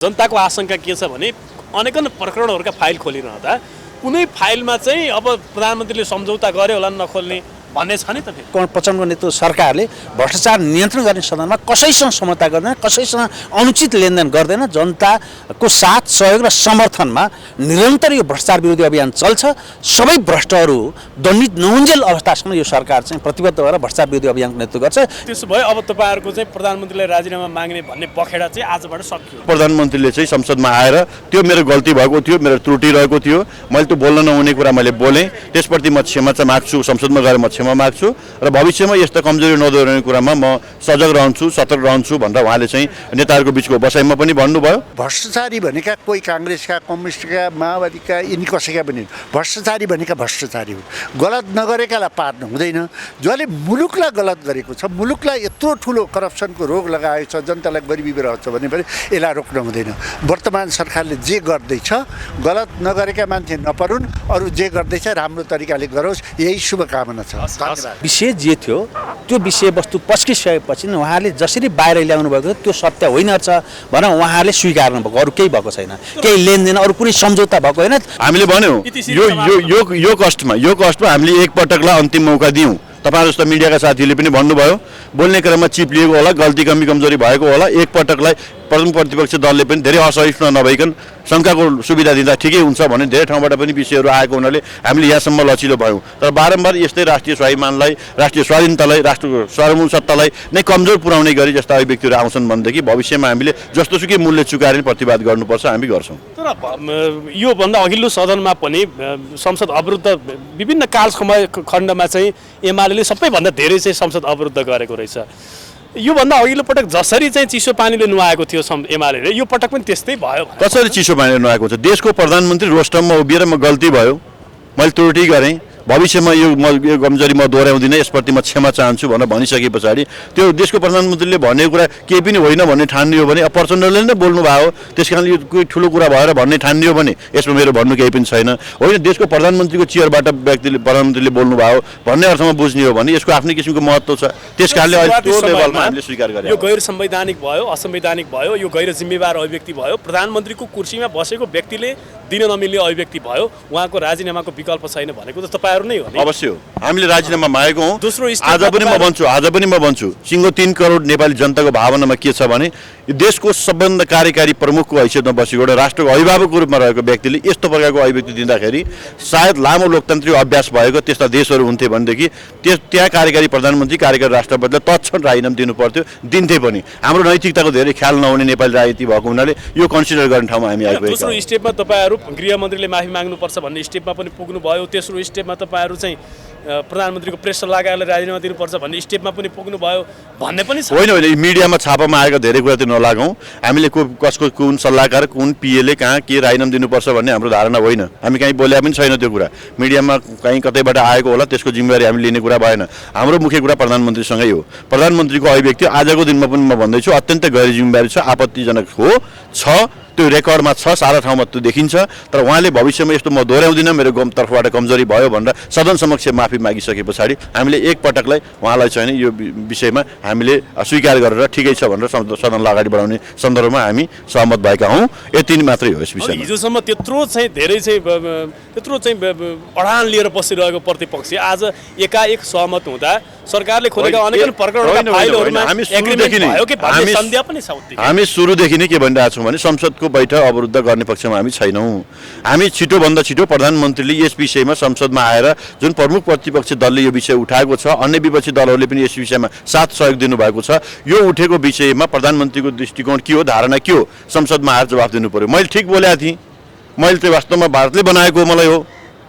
जनताको आशंका के छ भने अनेकन प्रकरणहरूका फाइल खोलिरहँदा कुनै फाइलमा चाहिँ अब प्रधानमन्त्रीले सम्झौता गरे होला नखोल्ने भन्ने छ नि त फेरि प्रचण्डको नेतृत्व सरकारले भ्रष्टाचार नियन्त्रण गर्ने सदनमा कसैसँग समझौता गर्दैन, कसैसँग अनुचित लेनदेन गर्दैन। जनताको साथ सहयोग र समर्थनमा निरन्तर यो भ्रष्टाचार विरोधी अभियान चल्छ। सबै भ्रष्टहरू दण्डित नहुन्जेल अवस्थासम्म यो सरकार चाहिँ प्रतिबद्ध भएर भ्रष्टाचार विरोधी अभियानको नेतृत्व गर्छ। त्यसो भए अब तपाईँहरूको चाहिँ प्रधानमन्त्रीलाई राजीनामा माग्ने भन्ने पखेडा चाहिँ आजबाट सकियो। प्रधानमन्त्रीले चाहिँ संसदमा आएर त्यो मेरो गल्ती भएको थियो, मेरो त्रुटि रहेको थियो, मैले त्यो बोल्न नहुने कुरा मैले बोलेँ, त्यसप्रति म क्षमा चाहिँ माग्छु, संसदमा गएर म क्षमा माग्छु र भविष्यमा यस्ता कमजोरी नदोहोर्याउने कुरामा म सजग रहन्छु, सतर्क रहन्छु भनेर उहाँले चाहिँ नेताहरूको बिचको बसाइमा पनि भन्नुभयो। भ्रष्टाचारी भनेका कोही काङ्ग्रेसका, कम्युनिस्टका, माओवादीका यिनी कसैका पनि भ्रष्टाचारी भनेका भ्रष्टाचारी हुन्। गलत नगरेकालाई पार्नु हुँदैन। जसले मुलुकलाई गलत गरेको छ, मुलुकलाई यत्रो ठुलो करप्सनको रोग लगाएको छ, जनतालाई गरिबी रहेछ भने पनि यसलाई रोक्न हुँदैन। वर्तमान सरकारले जे गर्दैछ गलत नगरेका मान्छे नपरुन्, अरू जे गर्दैछ राम्रो तरिकाले गरोस्, यही शुभकामना छ। विषय जे थियो त्यो विषयवस्तु पस्किसकेपछि उहाँले जसरी बाहिर ल्याउनु भएको त्यो सत्य होइन छ भनेर उहाँले स्वीकार्नु भएको, अरू केही भएको छैन, केही लेनदेन अरू कुनै सम्झौता भएको होइन। हामीले भन्यौँ यो कष्टमा हामीले एकपटकलाई अन्तिम मौका दियौँ। तपाईहरु जस्तो मिडियाका साथीहरूले पनि भन्नुभयो, बोल्ने क्रममा चिप लिएको होला, गल्ती कमजोरी भएको होला, एकपटकलाई प्रमुख प्रतिपक्ष दलले पनि धेरै असहिष्णु नभइकन शङ्काको सुविधा दिँदा ठिकै हुन्छ भन्ने धेरै ठाउँबाट पनि विषयहरू आएको हुनाले हामीले यहाँसम्म लचिलो भयौँ। तर बारम्बार यस्तै राष्ट्रिय स्वाभिमानलाई, राष्ट्रिय स्वाधीनतालाई, राष्ट्रको सर्वमूल सत्तालाई नै कमजोर पुर्याउने गरी जस्ता अभिव्यक्तिहरू आउँछन् भनेदेखि भविष्यमा हामीले जस्तोसुकै मूल्य चुकाएर प्रतिवाद गर्नुपर्छ, हामी गर्छौँ। तर योभन्दा अघिल्लो सदनमा पनि संसद अवरुद्ध विभिन्न कालसमय खण्डमा चाहिँ एमाले सबैभन्दा धेरै चाहिँ संसद अवरुद्ध गरेको रहेछ। योभन्दा अघिल्लो पटक जसरी चाहिँ चिसो पानीले नुहाएको थियो एमाले, यो पटक पनि त्यस्तै भयो। कसरी चिसो पानीले नुहाएको छ? देशको प्रधानमन्त्री रोस्टममा उभिएर म गल्ती भयो, मैले त्रुटि गरेँ, भविष्यमा यो कमजोरी म दोहोऱ्याउँदिनँ, यसप्रति म क्षमा चाहन्छु भनेर भनिसके पछाडि त्यो देशको प्रधानमन्त्रीले भनेको कुरा केही पनि होइन भन्ने ठानियो भने, अब प्रचण्डले नै बोल्नु भयो त्यस कारण यो कोही ठुलो कुरा भएर भन्ने ठानियो भने यसमा मेरो भन्नु केही पनि छैन। होइन, देशको प्रधानमन्त्रीको चेयरबाट प्रधानमन्त्रीले बोल्नु भयो भन्ने अर्थमा बुझ्ने हो भने यसको आफ्नै किसिमको महत्त्व छ। त्यस कारणले अहिले त्यो लेभलमा हामीले स्वीकार गरेँ। यो गैर संवैधानिक भयो, असंवैधानिक भयो, यो गैर जिम्मेवार अभिव्यक्ति भयो, प्रधानमन्त्रीको कुर्सीमा बसेको व्यक्तिले दिन नमिल्ने अभिव्यक्ति भयो, उहाँको राजीनामाको विकल्प छैन भनेको त तपाईहरु नै हो नि। अवश्य हो, हामीले राजीनामा मागेको हौँ। दोस्रो आज पनि म भन्छु सिङ्गो 3 करोड नेपाली जनताको भावनामा के छ भने देशको सबभन्दा कार्यकारी प्रमुखको हैसियतमा बसेको एउटा राष्ट्रको अभिभावकको रूपमा रहेको व्यक्तिले यस्तो प्रकारको अभिव्यक्ति दिँदाखेरि सायद लामो लोकतान्त्रिक अभ्यास भएको त्यस्ता देशहरू हुन्थे भनेदेखि त्यहाँ कार्यकारी प्रधानमन्त्री, कार्यकारी राष्ट्रपतिले तत्क्षण राजीनामा दिनु पर्थ्यो, दिन्थे पनि। हाम्रो नैतिकताको धेरै ख्याल नहुने नेपाली राजनीति भएको हुनाले यो कन्सिडर गर्ने ठाउँमा हामी आइपुगेका छौँ। दोस्रो स्टेपमा तपाईँहरू गृहमन्त्रीले माफी माग्नुपर्छ भन्ने स्टेपमा पनि पुग्नुभयो। तेस्रो स्टेपमा तपाईँहरू चाहिँ प्रधानमन्त्रीको प्रेस सल्लाहकारले राजीनामा दिनुपर्छ भन्ने स्टेपमा पनि पुग्नुभयो भन्ने पनि छ। होइन, मिडियामा छापामा आएका धेरै कुरा चाहिँ नलागौँ। हामीले कसको कुन सल्लाहकार, कुन पिएले कहाँ के राजीनामा दिनुपर्छ भन्ने हाम्रो धारणा होइन। हामी कहीँ बोले पनि छैन त्यो कुरा। मिडियामा कहीँ कतैबाट आएको होला, त्यसको जिम्मेवारी हामी लिने कुरा भएन। हाम्रो मुख्य कुरा प्रधानमन्त्रीसँगै हो। प्रधानमन्त्रीको अभिव्यक्ति आजको दिनमा पनि म भन्दैछु अत्यन्तै गैर जिम्मेवारी छ, आपत्तिजनक छ। त्यो रेकर्डमा छ, सारा ठाउँमा त्यो देखिन्छ। तर उहाँले भविष्यमा यस्तो म दोहोऱ्याउँदिनँ, मेरो तर्फबाट कमजोरी भयो भनेर सदन समक्ष माफी मागिसके पछाडि हामीले एकपटकलाई उहाँलाई चाहिँ यो विषयमा हामीले स्वीकार गरेर ठिकै छ भनेर सदनलाई अगाडि बढाउने सन्दर्भमा हामी सहमत भएका हौँ। यति नै मात्रै हो यस विषयमा। हिजोसम्म त्यत्रो चाहिँ अडान लिएर बसिरहेको प्रतिपक्ष आज एकाएक सहमत हुँदा सरकारले खोलेका अनेक प्रकरणका फाइलहरुमा एग्रिमेन्ट भयो कि भन्ने सन्देह पनि छ। हामी सुरुदेखि नै के भनिरहेका छौँ भने संसदको बैठक अवरुद्ध गर्ने पक्षमा हामी छैनौँ। हामी छिटोभन्दा छिटो प्रधानमन्त्रीले यस विषयमा संसदमा आएर जुन प्रमुख प्रतिपक्षी दलले यो विषय उठाएको छ, अन्य विपक्षी दलहरूले पनि यस विषयमा साथ सहयोग दिनुभएको छ, यो उठेको विषयमा प्रधानमन्त्रीको दृष्टिकोण के हो, धारणा के हो, संसदमा आएर जवाफ दिनु पर्यो। मैले ठिक बोलेको थिएँ, मैले चाहिँ वास्तवमा भारतले बनाएको मलाई हो,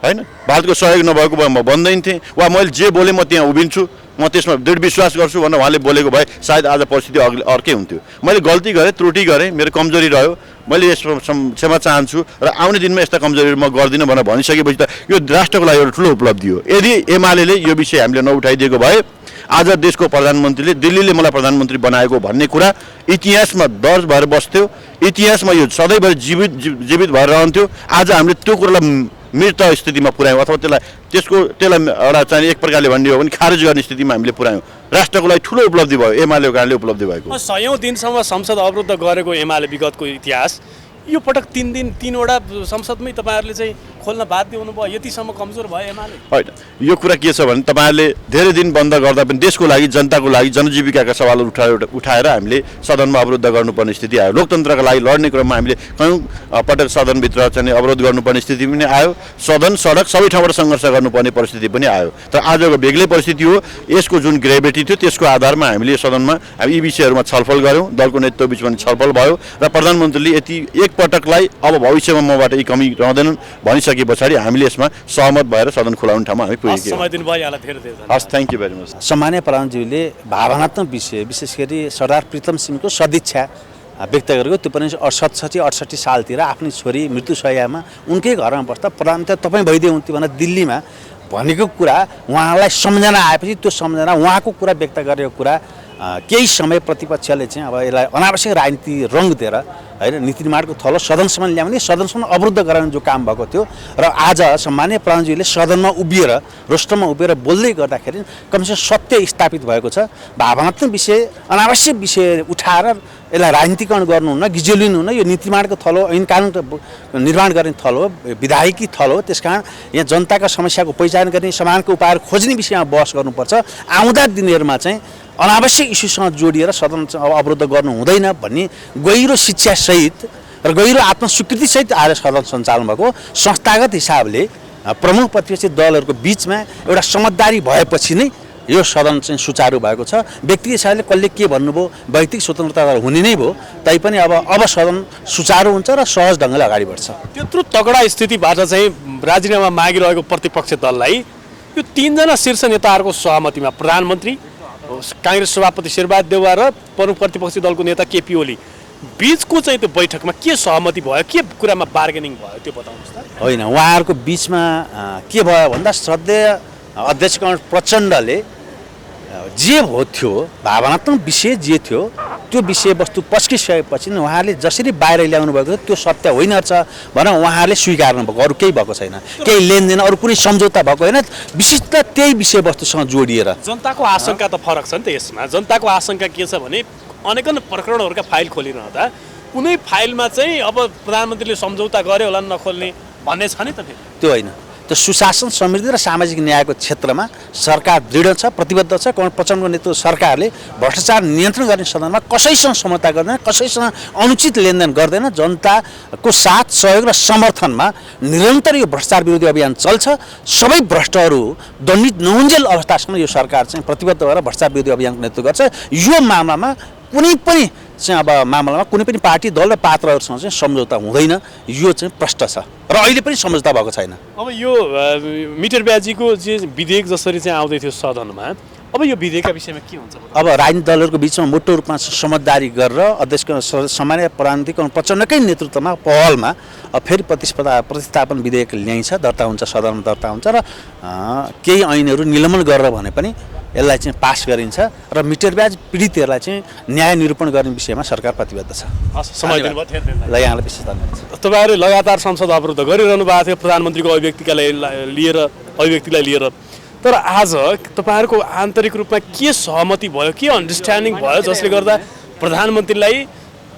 होइन, भारतको सहयोग नभएको भए म भन्दैन थिएँ, वा मैले जे बोलेँ म त्यहाँ उभिन्छु, म त्यसमा दृढ विश्वास गर्छु भनेर उहाँले बोलेको भए सायद आज परिस्थिति अर्कै हुन्थ्यो। मैले गल्ती गरेँ, त्रुटि गरेँ, मेरो कमजोरी रह्यो, मैले यसमा क्षमा चाहन्छु र आउने दिनमा यस्ता कमजोरीहरू म गर्दिनँ भनेर भनिसकेपछि त यो राष्ट्रको लागि एउटा ठुलो उपलब्धि हो। यदि एमाले यो विषय हामीले नउठाइदिएको भए आज देशको प्रधानमन्त्रीले दिल्लीले मलाई प्रधानमन्त्री बनाएको भन्ने कुरा इतिहासमा दर्ज भएर बस्थ्यो, इतिहासमा यो सधैँभरि जीवित भएर रहन्थ्यो। आज हामीले त्यो कुरालाई मृत स्थितिमा पुर्यायौँ अथवा त्यसलाई एउटा चाहिँ एक प्रकारले भन्ने हो भने खारेज गर्ने स्थितिमा हामीले पुर्यायौँ। राष्ट्रको लागि ठुलो उपलब्धि भयो, एमालेको कारणले उपलब्धि भएको। सयौँ दिनसम्म संसद अवरुद्ध गरेको एमाले विगतको इतिहास यो पटक 3 दिन 3वटा संसदमै तपाईँहरूले चाहिँ खोल्न बाध्य हुनुभयो, यतिसम्म कमजोर भयो एमाले? होइन, यो कुरा के छ भने तपाईँहरूले धेरै दिन बन्द गर्दा पनि देशको लागि, जनताको लागि, जनजीविकाका सवालहरू उठाएर हामीले सदनमा अवरुद्ध गर्नुपर्ने स्थिति आयो। लोकतन्त्रका लागि लड्ने क्रममा हामीले कयौँ पटक सदनभित्र चाहिँ अवरोध गर्नुपर्ने स्थिति पनि आयो। सदन, सडक सबै ठाउँबाट सङ्घर्ष गर्नुपर्ने परिस्थिति पनि आयो। तर आजको बेग्लै परिस्थिति हो। यसको जुन ग्रेभिटी थियो त्यसको आधारमा हामीले सदनमा यी विषयहरूमा छलफल गऱ्यौँ। दलको नेतृत्व बिचमा छलफल भयो र प्रधानमन्त्रीले यति एक पटकलाई अब भविष्यमा मबाट यी कमी रहँदैनन् भनिसके पछाडि हामीले यसमा सहमत भएर सदन खुलाउने ठाउँमा हामी पुगेका छौँ। हस्, थ्याङ्क यू भेरी मच। सम्माननीय प्रधानज्यूले भावनात्मक विषय विशेष गरी सरदार प्रीतम सिंहको सदिच्छा व्यक्त गरेको, त्यो पनि 67-68 सालतिर आफ्नै छोरी मृत्युशय्यामा उनकै घरमा बस्दा प्रधानमन्त्री तपाईँ भइदियो हुन्थ्यो भनेर दिल्लीमा भनेको कुरा उहाँलाई सम्झना आएपछि त्यो सम्झना उहाँको कुरा व्यक्त गरेको कुरा केही समय प्रतिपक्षले चाहिँ अब यसलाई अनावश्यक राजनीति रङ दिएर होइन नीति निर्माणको थलो सदनसम्म ल्याउने, सदनसम्म अवरुद्ध गराउने जो काम भएको थियो र आज सम्माननीय प्रधानज्यूले सदनमा उभिएर रोस्टरमा उभिएर बोल्दै गर्दाखेरि कमसेकम सत्य स्थापित भएको छ। भावनात्मक विषय, अनावश्यक विषय उठाएर यसलाई राजनीतिकरण गर्नुहुन्न, गिजोलिनुहुन्न। यो नीति निर्माणको थलो, ऐन कानुन निर्माण गर्ने थलो, विधायकी थलो, त्यसकारण यहाँ जनताका समस्याको पहिचान गर्ने, समाधानको उपायहरू खोज्ने विषयमा बहस गर्नुपर्छ। आउँदा दिनहरूमा चाहिँ अनावश्यक इस्युसँग जोडिएर सदन अवरुद्ध गर्नु हुँदैन भन्ने गहिरो शिक्षासहित र गहिरो आत्मस्वीकृतिसहित आज सदन सञ्चालन भएको। संस्थागत हिसाबले प्रमुख प्रतिपक्षी दलहरूको बिचमा एउटा समझदारी भएपछि नै यो सदन चाहिँ सुचारू भएको छ। व्यक्तिगत हिसाबले कसले के भन्नुभयो, व्यक्तिगत स्वतन्त्रता हुने नै भयो, तैपनि अब सदन सुचारू हुन्छ र सहज ढङ्गले अगाडि बढ्छ। त्यत्रो तगडा स्थितिबाट चाहिँ राजीनामा मागिरहेको प्रतिपक्ष दललाई यो 3 जना शीर्ष नेताहरूको सहमतिमा प्रधानमन्त्री, काङ्ग्रेस सभापति शेरबहादुर देउवा र प्रमुख प्रतिपक्षी दलको नेता केपी ओली बिचको चाहिँ त्यो बैठकमा के सहमति भयो, के कुरामा बार्गेनिङ भयो त्यो बताउनुहोस् त। होइन, उहाँहरूको बिचमा के भयो भन्दा श्रद्धेय अध्यक्ष प्रचण्डले जे हो थियो भावनात्मक विषय जे थियो त्यो विषयवस्तु पस्किसकेपछि उहाँले जसरी बाहिर ल्याउनु भएको त्यो सत्य होइन रहेछ भनेर उहाँले स्वीकार्नु भएको, अरू केही भएको छैन, केही लेनदेन अरू कुनै सम्झौता भएको होइन, विशिष्ट त्यही विषयवस्तुसँग जोडिएर। जनताको आशंका त फरक छ नि त यसमा। जनताको आशंका के छ भने अनेकन प्रकरणहरूका फाइल खोलिरहँदा कुनै फाइलमा चाहिँ अब प्रधानमन्त्रीले सम्झौता गर्यो होला नखोल्ने भन्ने छ नि त फेरि। त्यो होइन, त्यो सुशासन, समृद्धि र सामाजिक न्यायको क्षेत्रमा सरकार दृढ छ, प्रतिबद्ध छ। प्रचण्डको नेतृत्व सरकारले भ्रष्टाचार नियन्त्रण गर्ने सदनमा कसैसँग समझौता गर्दैन, कसैसँग अनुचित लेनदेन गर्दैन। जनताको साथ, सहयोग र समर्थनमा निरन्तर यो भ्रष्टाचार विरोधी अभियान चल्छ। सबै भ्रष्टहरू दण्डित नहुन्जेल अवस्थासम्म यो सरकार चाहिँ प्रतिबद्ध भएर भ्रष्टाचार विरोधी अभियानको नेतृत्व गर्छ। यो मामलामा कुनै पनि चाहिँ अब मामलामा कुनै पनि पार्टी, दल र पात्रहरूसँग चाहिँ सम्झौता हुँदैन, यो चाहिँ प्रष्ट छ र अहिले पनि सम्झौता भएको छैन। अब यो मिटर ब्याजीको जे विधेयक जसरी चाहिँ आउँदै थियो सदनमा, अब यो विधेयकका विषयमा के हुन्छ? अब राजनीतिक दलहरूको बिचमा मोटो रूपमा समझदारी गरेर अध्यक्ष सामान्य प्रधानमन्त्री प्रचण्डकै नेतृत्वमा पहलमा फेरि प्रतिस्थापन विधेयक ल्याइन्छ, दर्ता हुन्छ, सदनमा दर्ता हुन्छ र केही ऐनहरू निलम्बन गरेर भने पनि यसलाई चाहिँ पास गरिन्छ र मिटर ब्याज पीडितहरूलाई चाहिँ न्याय निरूपण गर्ने विषयमा सरकार प्रतिबद्ध छ। समय दिनुभयो, ल यहाँलाई विशेष धन्यवाद। तपाईँहरू लगातार संसद अवरुद्ध गरिरहनु भएको थियो प्रधानमन्त्रीको अभिव्यक्तिलाई लिएर, तर आज तपाईँहरूको आन्तरिक रूपमा के सहमति भयो, के अन्डरस्ट्यान्डिङ भयो जसले गर्दा प्रधानमन्त्रीलाई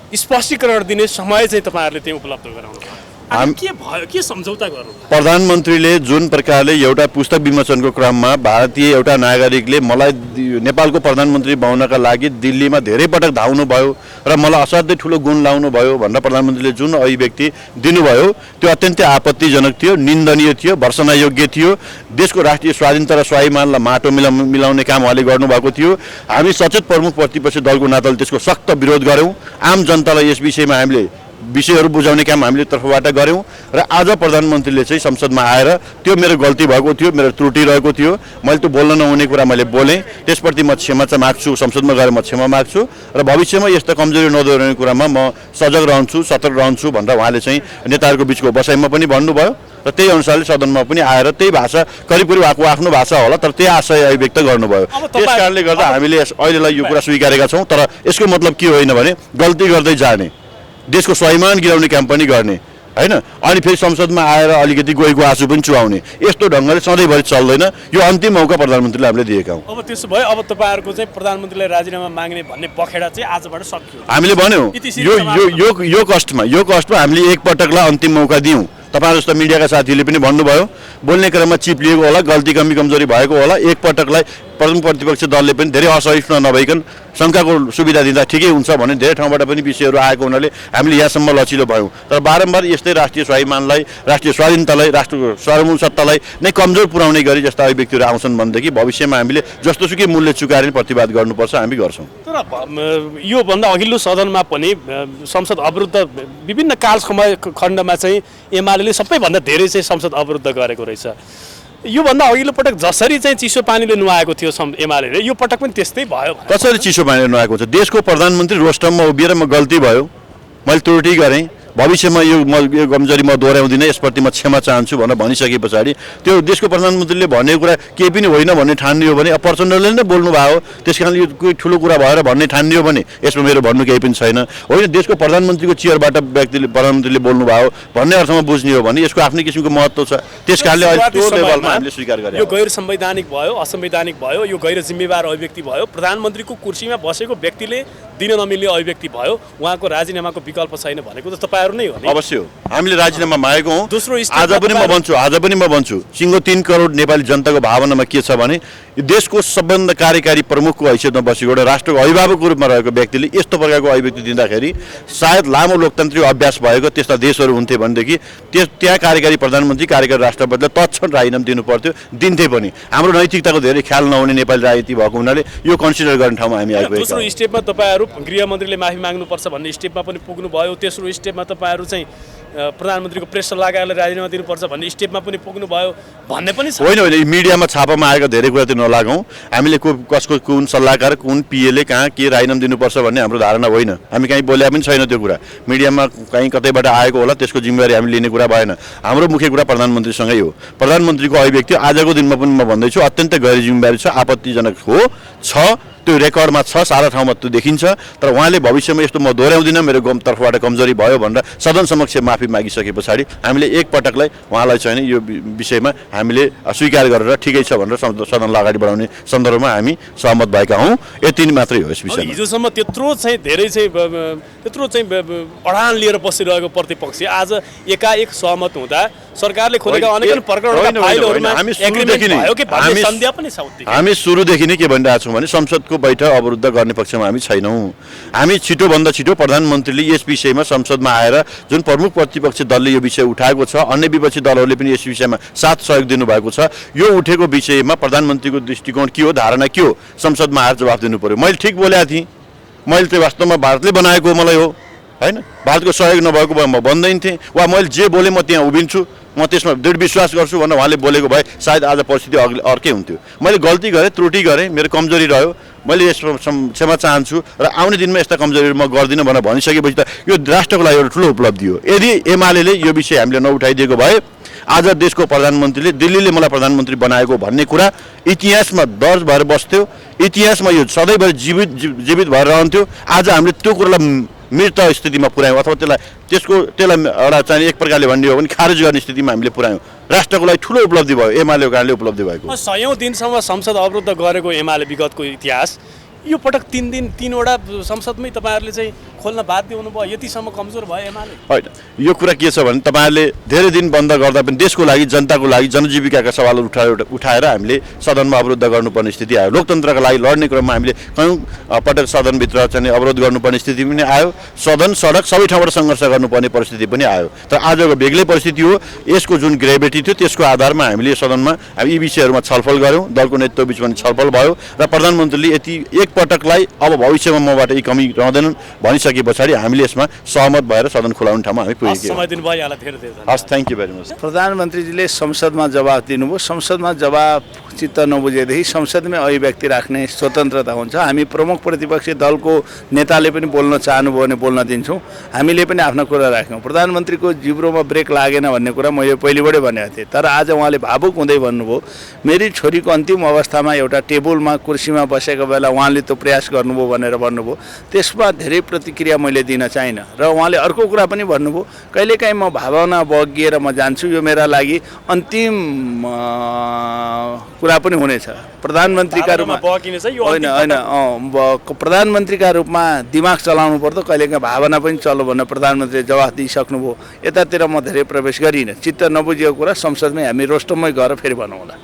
स्पष्टीकरण दिने समय चाहिँ तपाईँहरूले त्यही उपलब्ध गराउनु भयो? के भयो, के सम्झौता गर्नु? प्रधानमन्त्रीले जुन प्रकारले एउटा पुस्तक विमोचनको क्रममा भारतीय एउटा नागरिकले मलाई नेपालको प्रधानमन्त्री बनाउनका लागि दिल्लीमा धेरै पटक धाउनु भयो र मलाई असाध्यै ठुलो गुण लाउनु भयो भनेर प्रधानमन्त्रीले जुन अभिव्यक्ति दिनुभयो त्यो अत्यन्तै आपत्तिजनक थियो, निन्दनीय थियो, भर्सनायोग्य थियो। देशको राष्ट्रिय स्वाधीनता र स्वाभिमानलाई माटो मिलाउने काम उहाँले गर्नुभएको थियो। हामी सचेत प्रमुख प्रतिपक्षी दलको नाताले त्यसको सख्त विरोध गऱ्यौँ। आम जनतालाई यस विषयमा हामीले विषयहरू बुझाउने काम हामीले तर्फबाट गऱ्यौँ र आज प्रधानमन्त्रीले चाहिँ संसदमा आएर त्यो मेरो गल्ती भएको थियो, मेरो त्रुटि रहेको थियो, मैले त्यो बोल्न नहुने कुरा मैले बोलेँ, त्यसप्रति म क्षमा चाहिँ माग्छु, संसदमा गएर म क्षमा माग्छु र भविष्यमा यस्ता कमजोरी नदोहोऱ्याउने कुरामा म सजग रहन्छु, सतर्क रहन्छु भनेर उहाँले चाहिँ नेताहरूको बिचको बसाइमा पनि भन्नुभयो र त्यही अनुसारले सदनमा पनि आएर त्यही भाषा करिब उहाँको आफ्नो भाषा होला तर त्यही आशय अभिव्यक्त गर्नुभयो। त्यस कारणले गर्दा हामीले अहिलेलाई यो कुरा स्वीकारेका छौँ, तर यसको मतलब के होइन भने गल्ती गर्दै जाने, देशको स्वाभिमान गिराउने काम पनि गर्ने होइन अनि फेरि संसदमा आएर अलिकति गएको आँसु पनि चुहाउने यस्तो ढङ्गले सधैँभरि चल्दैन यो अन्तिम मौका प्रधानमन्त्रीले हामीले दिएका हौँ अब त्यसो भए अब तपाईँहरूको चाहिँ प्रधानमन्त्रीलाई राजीनामा माग्ने भन्ने पखेडा चाहिँ आजबाट सकियो हामीले भन्यौँ यो कष्टमा हामीले एकपटकलाई अन्तिम मौका दियौँ तपाईँ जस्तो मिडियाका साथीहरूले पनि भन्नुभयो बोल्ने क्रममा चिप्लिएको होला गल्ती कमजोरी भएको होला एकपटकलाई प्रथम प्रतिपक्ष दलले पनि धेरै असहिष्णु नभइकन शङ्काको सुविधा दिँदा ठिकै हुन्छ भने धेरै ठाउँबाट पनि विषयहरू आएको हुनाले हामीले यहाँसम्म लचिलो भयौँ तर बारम्बार यस्तै राष्ट्रिय स्वाभिमानलाई राष्ट्रिय स्वाधीनतालाई राष्ट्रको सार्वभौम सत्तालाई नै कमजोर पुर्याउने गरी जस्ता अभिव्यक्तिहरू आउँछन् भनेदेखि भविष्यमा हामीले जस्तोसुकै मूल्य चुकाएर प्रतिवाद गर्नुपर्छ हामी गर्छौँ तर योभन्दा अघिल्लो सदनमा पनि संसद अवरुद्ध विभिन्न कालसमय खण्डमा चाहिँ एमाले सबैभन्दा धेरै चाहिँ संसद अवरुद्ध गरेको रहेछ योभन्दा अघिल्लो पटक जसरी चाहिँ चिसो पानीले नुहाएको थियो एमाले यो पटक पनि त्यस्तै भयो कसरी चिसो पानीले नुहाएको छ देशको प्रधानमन्त्री रोस्टममा उभिएर म गल्ती भयो मैले त्रुटि गरेँ भविष्यमा यो कमजोरी म दोहोऱ्याउँदिनँ यसप्रति म क्षमा चाहन्छु भनेर भनिसके पछाडि त्यो देशको प्रधानमन्त्रीले भनेको कुरा केही पनि होइन भन्ने ठानियो भने अब प्रचण्डले नै बोल्नुभयो त्यस कारण यो कोही ठुलो कुरा भएर भन्ने ठानियो भने यसमा मेरो भन्नु केही पनि छैन होइन देशको प्रधानमन्त्रीको चेयरबाट प्रधानमन्त्रीले बोल्नुभयो भन्ने अर्थमा बुझ्ने हो भने यसको आफ्नै किसिमको महत्त्व छ त्यस कारणले अहिले त्यो लेभलमा हामीले स्वीकार गरेँ यो गैर संवैधानिक भयो असंवैधानिक भयो यो गैर जिम्मेवार अभिव्यक्ति भयो प्रधानमन्त्रीको कुर्सीमा बसेको व्यक्तिले दिन नमिल्ने अभिव्यक्ति भयो उहाँको राजीनामाको विकल्प छैन भनेको त तपाईँहरू नै हो नि अवश्य हो हामीले राजीनामा मागेको हौँ दोस्रो आज पनि म भन्छु सिङ्गो 3 करोड नेपाली जनताको भावनामा के छ भने यो देशको सबभन्दा कार्यकारी प्रमुखको हैसियतमा बसेको एउटा राष्ट्रको अभिभावकको रूपमा रहेको व्यक्तिले यस्तो प्रकारको अभिव्यक्ति दिँदाखेरि सायद लामो लोकतान्त्रिक अभ्यास भएको त्यस्ता देशहरू हुन्थे भनेदेखि त्यहाँ कार्यकारी प्रधानमन्त्री कार्यकारी राष्ट्रपतिले तत्क्षण राजीनामा दिनु पर्थ्यो दिन्थे पनि हाम्रो नैतिकताको धेरै ख्याल नहुने नेपाली राजनीति भएको हुनाले यो कन्सिडर गर्ने ठाउँमा हामी आइपुगेका दोस्रो स्टेपमा तपाईँहरू गृहमन्त्रीले माफी माग्नुपर्छ भन्ने स्टेपमा पनि पुग्नुभयो तेस्रो स्टेपमा तपाईँहरू चाहिँ प्रधानमन्त्रीको प्रेस सल्लाहकारले राजीनामा दिनुपर्छ भन्ने स्टेपमा पनि पुग्नुभयो भन्ने पनि छ होइन मिडियामा छापामा आएका धेरै कुरा त नलागौँ हामीले कसको कुन सल्लाहकार कुन पिएले कहाँ के राजीनामा दिनुपर्छ भन्ने हाम्रो धारणा होइन हामी कहीँ बोले पनि छैन त्यो कुरा मिडियामा कहीँ कतैबाट आएको होला त्यसको जिम्मेवारी हामी लिने कुरा भएन हाम्रो मुख्य कुरा प्रधानमन्त्रीसँगै हो प्रधानमन्त्रीको अभिव्यक्ति आजको दिनमा पनि म भन्दैछु अत्यन्तै गैर जिम्मेवारी छ आपत्तिजनक छ त्यो रेकर्डमा छ सारा ठाउँमा त्यो देखिन्छ तर उहाँले भविष्यमा यस्तो म दोहोऱ्याउँदिनँ मेरो तर्फबाट कमजोरी भयो भनेर सदन समक्ष माफी मागिसके पछाडि हामीले एकपटकलाई उहाँलाई चाहिँ यो विषयमा हामीले स्वीकार गरेर ठिकै छ भनेर सदनलाई अगाडि बढाउने सन्दर्भमा हामी सहमत भएका हौँ यति मात्रै हो यस विषयमा हिजोसम्म त्यत्रो चाहिँ अडान लिएर बसिरहेको प्रतिपक्ष आज एकाएक सहमत हुँदा सरकारले खोलेका अनेक प्रकरणका फाइलहरुमा एग्रिमेन्ट भयो कि भन्ने सन्देह पनि छ हामी सुरुदेखि नै के भनिरहेका छौँ भने संसदको बैठक अवरुद्ध गर्ने पक्षमा हामी छैनौँ हामी छिटोभन्दा छिटो प्रधानमन्त्रीले यस विषयमा संसदमा आएर जुन प्रमुख प्रतिपक्ष दलले यो विषय उठाएको छ अन्य विपक्षी दलहरूले पनि यस विषयमा साथ सहयोग दिनुभएको छ यो उठेको विषयमा प्रधानमन्त्रीको दृष्टिकोण के हो धारणा के हो संसदमा आएर जवाफ दिनु पर्यो मैले ठिक बोलेको थिएँ मैले चाहिँ वास्तवमा भारतले बनाएको मलाई हो होइन भारतको सहयोग नभएको भए म भन्दैन थिएँ वा मैले जे बोलेँ म त्यहाँ उभिन्छु म त्यसमा दृढ विश्वास गर्छु भनेर उहाँले बोलेको भए सायद आज परिस्थिति अर्कै हुन्थ्यो मैले गल्ती गरेँ त्रुटि गरेँ मेरो कमजोरी रह्यो मैले यसमा क्षमा चाहन्छु र आउने दिनमा यस्ता कमजोरीहरू म गर्दिनँ भनेर भनिसकेपछि त यो राष्ट्रको लागि एउटा ठुलो उपलब्धि हो यदि एमाले यो विषय हामीले नउठाइदिएको भए आज देशको प्रधानमन्त्रीले दिल्लीले मलाई प्रधानमन्त्री बनाएको भन्ने कुरा इतिहासमा दर्ज भएर बस्थ्यो इतिहासमा यो सधैँभरि जीवित भएर रहन्थ्यो आज हामीले त्यो कुरालाई मृत स्थितिमा पुर्यायौँ अथवा त्यसलाई एउटा चाहिँ एक प्रकारले भन्ने हो भने खारेज गर्ने स्थितिमा हामीले पुर्यायौँ राष्ट्रको लागि ठुलो उपलब्धि भयो एमालेको कारणले उपलब्धि भएको सयौं दिनसम्म संसद अवरुद्ध गरेको एमाले विगतको इतिहास यो पटक 3 वटा संसदमै तपाईँहरूले चाहिँ खोल्न बाध्य हुनुभयो यतिसम्म कमजोर भयो एमाले होइन यो कुरा के छ भने तपाईँहरूले धेरै दिन बन्द गर्दा पनि देशको लागि जनताको लागि जनजीविकाका सवालहरू उठाएर हामीले सदनमा अवरुद्ध गर्नुपर्ने स्थिति आयो लोकतन्त्रका लागि लड्ने क्रममा हामीले कयौँ पटक सदनभित्र चाहिँ अवरोध गर्नुपर्ने स्थिति पनि आयो सदन सडक सबै ठाउँबाट सङ्घर्ष गर्नुपर्ने परिस्थिति पनि आयो तर आजको बेग्लै परिस्थिति हो यसको जुन ग्रेभिटी थियो त्यसको आधारमा हामीले सदनमा यी विषयहरूमा छलफल गऱ्यौँ दलको नेतृत्व बिचमा छलफल भयो र प्रधानमन्त्रीले यति एकपटकलाई अब भविष्यमा मबाट यी कमी रहँदैनन् भनिसके पछाडि हामीले यसमा सहमत भएर सदन खुलाउने ठाउँमा हामी पुगेका हस् थ्याङ्क यू भेरी मच प्रधानमन्त्रीजीले संसदमा जवाफ दिनुभयो संसदमा जवाफ चित्त नबुझेदेखि संसदमै अभिव्यक्ति राख्ने स्वतन्त्रता हुन्छ। हामी प्रमुख प्रतिपक्षी दलको नेताले पनि बोल्न चाहनुभयो भने बोल्न दिन्छौँ, हामीले पनि आफ्ना कुरा राख्यौँ। प्रधानमन्त्रीको जिब्रोमा ब्रेक लागेन भन्ने कुरा मैले पहिलेबाटै भनेको थिएँ, तर आज उहाँले भावुक हुँदै भन्नुभयो मेरी छोरीको अन्तिम अवस्थामा एउटा टेबलमा कुर्सीमा बसेको बेला उहाँले त्यो प्रयास गर्नुभयो भनेर भन्नुभयो। त्यसमा धेरै प्रतिक्रिया मैले दिन चाहिनँ र उहाँले अर्को कुरा पनि भन्नुभयो कहिलेकाहीँ म भावना बगिएर म जान्छु, यो मेरा लागि अन्तिम कुरा पनि हुनेछ। प्रधानमन्त्रीका रूपमा होइन प्रधानमन्त्रीका रूपमा दिमाग चलाउनु पर्दा कहिलेकाहीँ भावना पनि चलो भनेर प्रधानमन्त्रीले जवाफ दिइसक्नुभयो। यतातिर म धेरै प्रवेश गरिनँ, चित्त नबुझेको कुरा संसदमै हामी रोस्टममै गएर फेरि भनौँला।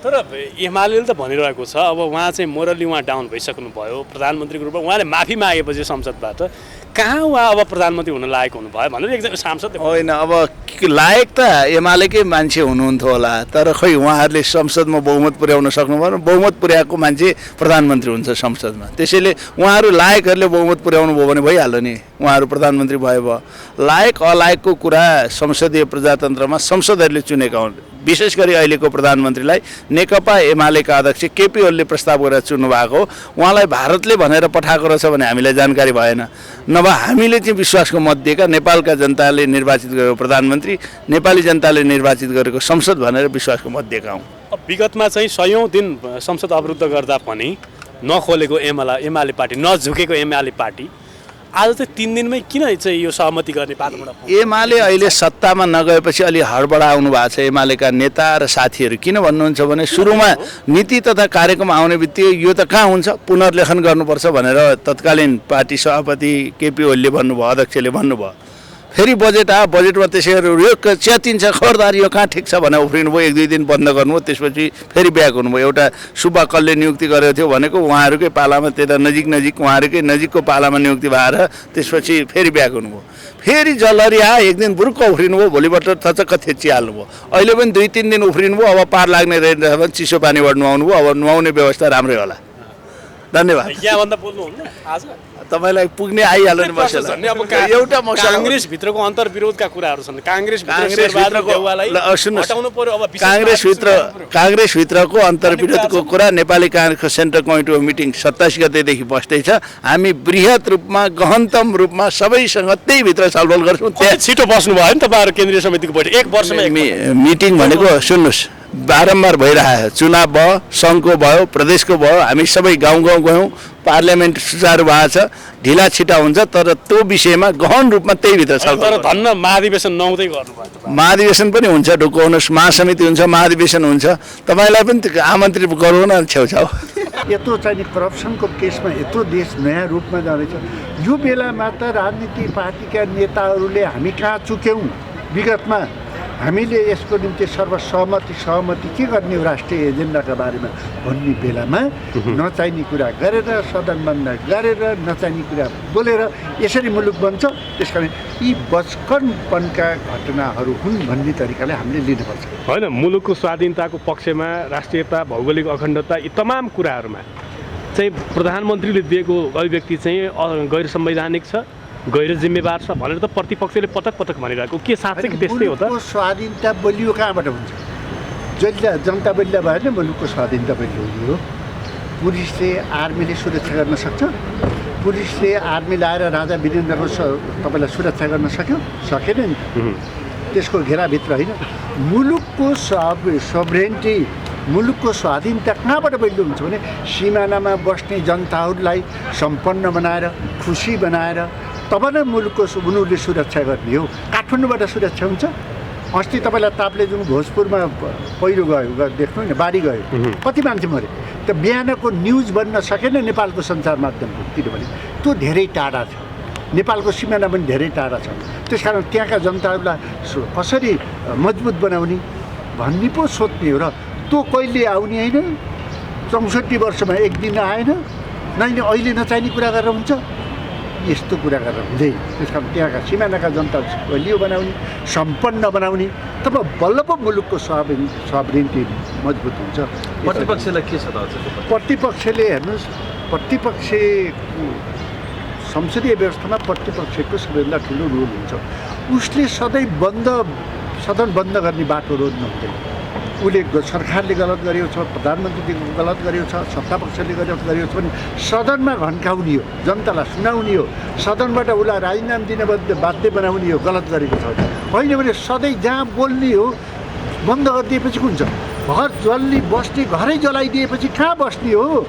तर एमाले त भनिरहेको छ अब उहाँ चाहिँ मोरली उहाँ डाउन भइसक्नु भयो प्रधानमन्त्रीको रूपमा, उहाँले माफी मागेपछि संसदबाट कहाँ उहाँ अब प्रधानमन्त्री हुन लायक हुनुभयो भनेर एकजना सांसद होइन। अब लायक त एमालेकै मान्छे हुनुहुन्थ्यो होला, तर खै उहाँहरूले संसदमा बहुमत पुर्याउन सक्नु भएन। बहुमत पुर्याएको मान्छे प्रधानमन्त्री हुन्छ संसदमा, त्यसैले उहाँहरू लायकहरूले बहुमत पुर्याउनु भयो भने भइहाल्यो नि, उहाँहरू प्रधानमन्त्री भयो। लायक अलायकको कुरा संसदीय प्रजातन्त्रमा संसदहरूले चुनेका हुन्। विशेष गरी अहिलेको प्रधानमन्त्रीलाई नेकपा एमालेका अध्यक्ष केपी ओलीले प्रस्ताव गरेर चुन्नु भएको, उहाँलाई भारतले भनेर पठाएको रहेछ भने हामीलाई जानकारी भएन, नभए हामीले चाहिँ विश्वासको मत दिएका नेपालका जनताले निर्वाचित गरेको प्रधानमन्त्री, नेपाली जनताले निर्वाचित गरेको संसद भनेर विश्वासको मत दिएका हौँ। विगतमा चाहिँ 100औं दिन संसद अवरुद्ध गर्दा पनि नखोलेको एमाले पार्टी, नझुकेको एमाले पार्टी आज चाहिँ 3 दिनमै किन चाहिँ यो सहमति गर्ने पाटोबाट एमाले अहिले सत्तामा नगएपछि अलि हडबडा आउनु भएको छ। एमालेका नेता र साथीहरू किन भन्नुहुन्छ भने सुरुमा नीति तथा कार्यक्रम आउने बित्तिकै यो त कहाँ हुन्छ, पुनर्लेखन गर्नुपर्छ भनेर तत्कालीन पार्टी सभापति केपी ओलीले भन्नुभयो, अध्यक्षले भन्नुभयो। फेरि बजेट आयो, बजेटमा त्यसै गरी यो च्यातिन्छ खबरदार, यो कहाँ ठिक छ भनेर उफ्रिनुभयो, 1-2 दिन बन्द गर्नुभयो, त्यसपछि फेरि ब्याक हुनुभयो। एउटा सुब्बा कलले नियुक्ति गरेको थियो भनेको उहाँहरूकै पालामा त्यता नजिक उहाँहरूकै नजिकको पालामा नियुक्ति भएर त्यसपछि फेरि ब्याक हुनुभयो। फेरि जलरी आयो, 1 दिन बुरुक्क उफ्रिनुभयो, भोलिबाट थचक्क थेचिहाल्नुभयो। अहिले पनि 2-3 दिन उफ्रिनुभयो, अब पार लाग्ने रहेछ भने चिसो पानीबाट नुहाउनुभयो, अब नुहाउने व्यवस्था राम्रै होला। धन्यवाद। यहाँभन्दा बोल्नुहुन्न आज तपाईलाई पुग्ने आइहाल्यो नि मसला। एउटा कांग्रेसभित्रको अन्तर्विरोधका कुराहरू छन्। कांग्रेसभित्रको अन्तर्विरोधको कुरा नेपाली कांग्रेसको सेन्ट्रल कमिटी अफ मिटिङ 27 गतेदेखि बस्दैछ। हामी बृहत रूपमा गहनतम रूपमा सबैसँग त्यही भित्र छलफल गर्छौँ। त्यहाँ छिटो बस्नु भयो नि तपाईँहरू केन्द्रीय समितिको बैठक 1 वर्षमा मिटिङ भनेको सुन्नुहोस् बारम्बार भइरहेको, चुनाव भयो, सङ्घको भयो, प्रदेशको भयो, हामी सबै गाउँ गयौँ, पार्लियामेन्ट सुचारू भएको छ, ढिला छिटा हुन्छ, तर त्यो विषयमा गहन रूपमा त्यही भित्र छ। तर धन्न महाधिवेशन नहुँदै गर्नुभयो। महाधिवेशन पनि हुन्छ, ढुकाउनुहोस्, महासमिति हुन्छ, महाधिवेशन हुन्छ, तपाईँलाई पनि आमन्त्रित गरौँ न छेउछाउ। यत्रो चाहिँ करप्सनको केसमा यत्रो देश नयाँ रूपमा जाँदैछ। यो बेलामा त राजनीतिक पार्टीका नेताहरूले हामी कहाँ चुक्यौँ, विगतमा हामीले यसको निम्ति सहमति के गर्ने हो राष्ट्रिय एजेन्डाका बारेमा भन्ने बेलामा नचाहिने कुरा गरेर, सदन बन्द गरेर, नचाहिने कुरा बोलेर यसरी मुलुक बन्छ। त्यसकारण यी बचकनपनका घटनाहरू हुन् भन्ने तरिकाले हामीले लिनुपर्छ। होइन, मुलुकको स्वाधीनताको पक्षमा, राष्ट्रियता, भौगोलिक अखण्डता, यी तमाम कुराहरूमा चाहिँ प्रधानमन्त्रीले दिएको अभिव्यक्ति चाहिँ गैर संवैधानिक छ, गैर जिम्मेवार छ भनेर त प्रतिपक्षले पटक पटक भनिरहेको के साँच्चै त्यस्तै हो त? स्वाधीनता बलियो कहाँबाट हुन्छ? जहिले जनता बलियो भए नि मुलुकको स्वाधीनता बलियो हो। पुलिसले आर्मीले सुरक्षा गर्न सक्छ? पुलिसले आर्मी लाएर राजा वीरेन्द्रको तपाईँलाई सुरक्षा गर्न सक्यो? सकेन नि। त्यसको घेराभित्र होइन। मुलुकको सभरेन्टी, मुलुकको स्वाधीनता कहाँबाट बलियो हुन्छ भने सिमानामा बस्ने जनताहरूलाई सम्पन्न बनाएर, खुसी बनाएर तब नै मुलुकको उनीहरूले सुरक्षा गर्ने हो। काठमाडौँबाट सुरक्षा हुन्छ? अस्ति तपाईँलाई ताप्लेजुङ भोजपुरमा पहिरो गयो, देख्नु नि, बाढी गयो, कति मान्छे मऱ्यो। त बिहानको न्युज बन्न सकेन नेपालको सञ्चार माध्यमको, किनभने त्यो धेरै टाढा छ, नेपालको सिमाना पनि धेरै टाढा छ। त्यसकारण त्यहाँका जनताहरूलाई कसरी मजबुत बनाउने भन्ने पो सोध्ने हो। र त्यो कहिले आउने होइन, 64 वर्षमा 1 दिन आएन। नै अहिले नचाहिने कुरा गरेर हुन्छ? यस्तो कुरा गरेर हुँदैन। त्यसकारण त्यहाँका सिमानाका जनता बलियो बनाउने, सम्पन्न बनाउने, तब बल्ल पो मुलुकको सभरेन्टी मजबुत हुन्छ। प्रतिपक्षलाई के छ त? प्रतिपक्षले हेर्नुहोस्, प्रतिपक्षको संसदीय व्यवस्थामा प्रतिपक्षको सबैभन्दा ठुलो रोल हुन्छ। उसले सधैँ सदन बन्द गर्ने बाटो रोज्नु हुँदैन। सरकारले गलत गरेको छ, प्रधानमन्त्रीले गलत गरेको छ, सत्तापक्षले गलत गरेको छ भने सदनमा घन्काउने हो, जनतालाई सुनाउने हो, सदनबाट उसलाई राजीनामा दिन बाध्य बनाउने हो गलत गरेको छ। होइन भने सधैँ जहाँ बोल्ने हो बन्द गरिदिएपछि कुन छ? घर जल्ली बस्ने, घरै जलाइदिएपछि कहाँ बस्ने हो?